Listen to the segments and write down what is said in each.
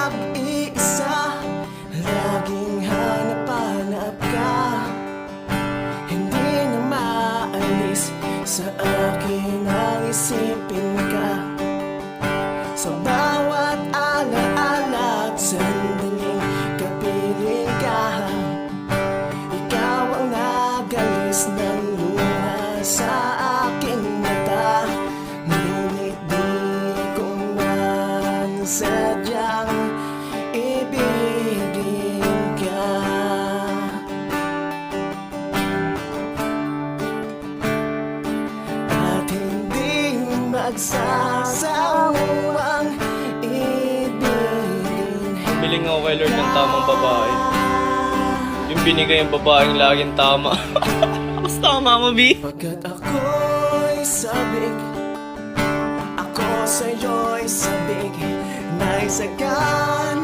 nag-iisa, laging hanap-hanap ka. Hindi na maalis sa akin ang isipin ka. Sa bawat alaala at sandaling kapiling ka, ikaw ang nagalis ng luha sa aking mata. Ngunit di ko man sadyang ibigin ka. At hindi magsasawang ibigin. Biling ako kay Lord ng tamang babae. Yung binigay yung babaeng laging tama. Mas tama mo, B? Pagkat ako'y sabik, ako sa'yo'y sabik, naisagan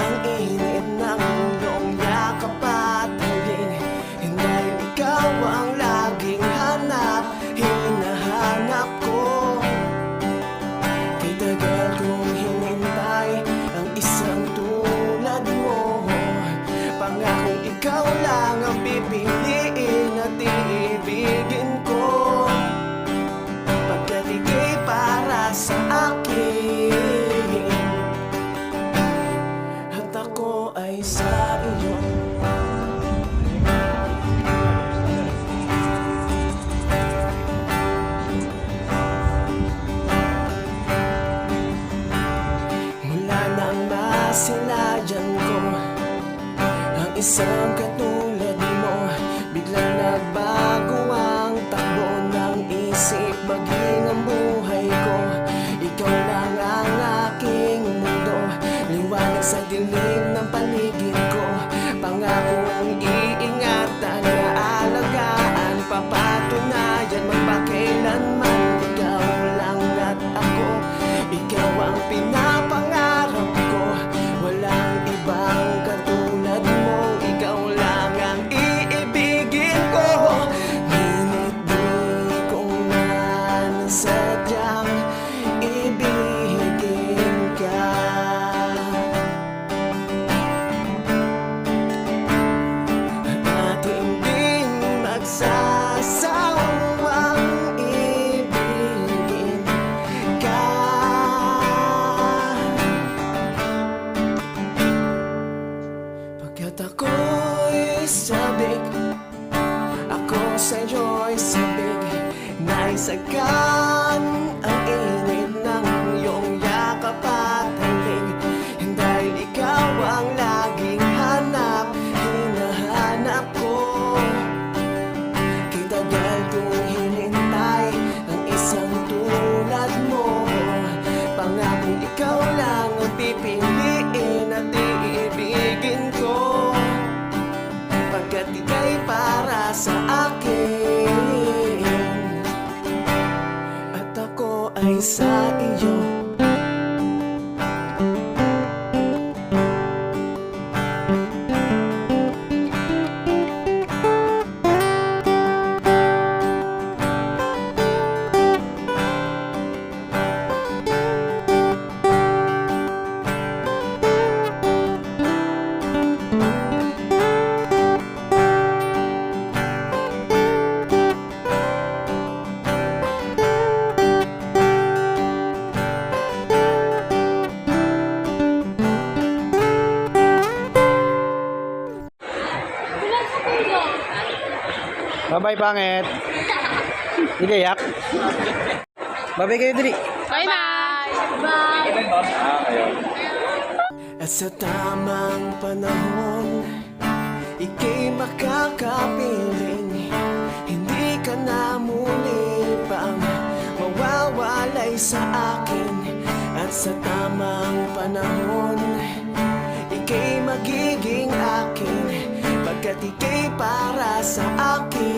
ang init ng iyong yakap at halik. Dahil ikaw ang laging hanap, hinahanap ko. Kay tagal kong hinintay ang isang tulad mo. Pangakong ikaw lang ang pipiliin at iibigin ko. Pagkat ika'y para sa akin at ako ay sa iyo. Mula nang masilayan ko ang isang katulad mo, biglang nagbago ang takbo ng isip, maging ang buhay ko. Ikaw lang ang aking mundo, liwanag sa dilim ng paligid ko. Pangakong iingatan, aalagaan, papatunayan, magpakailanman. Ikaw lang at ako, ikaw ang pinapangarap ko. Walang ibang katulad mo, ikaw lang ang iibigin ko. Ngunit di ko man sadyang ibigin ka. At hindi magsasawang ibigin ka. Pagkat ako'y sabik, ako sa'yo'y sabik, naisagan ang init ng iyong yakap at halik. Dahil ikaw ang laging hanap, hinahanap ko. Kay tagal kong hinintay ang isang tulad mo. Pangakong ikaw lang ang pipiliin at iibigin ko. Pagkat ika'y para sa akin at ako ay sa iyo. Bye-bye, pangit. Hindi yak. Bye-bye kayo, diri. Bye-bye! Bye! At sa tamang panahon, ika'y makakapiling. Hindi ka na muli pang mawawalay sa akin. At sa tamang panahon, ika'y magiging akin. Pagkat ika'y para sa akin.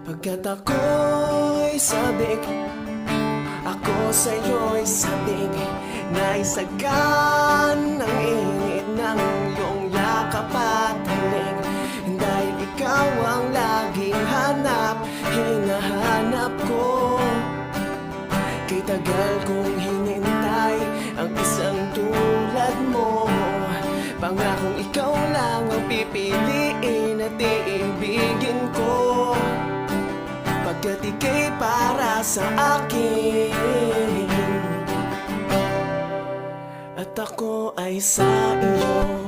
Pagkat ako'y sabik, ako sa'yo'y sabik, naisagan ang init ng iyong yakap at halik. Dahil ikaw ang laging hanap, hinahanap ko. Kay tagal kong hinintay ang isang tulad mo. Pangakong ikaw lang ang pipiliin at iibigin ko, pagkat ika'y para sa akin at ako ay sa iyo.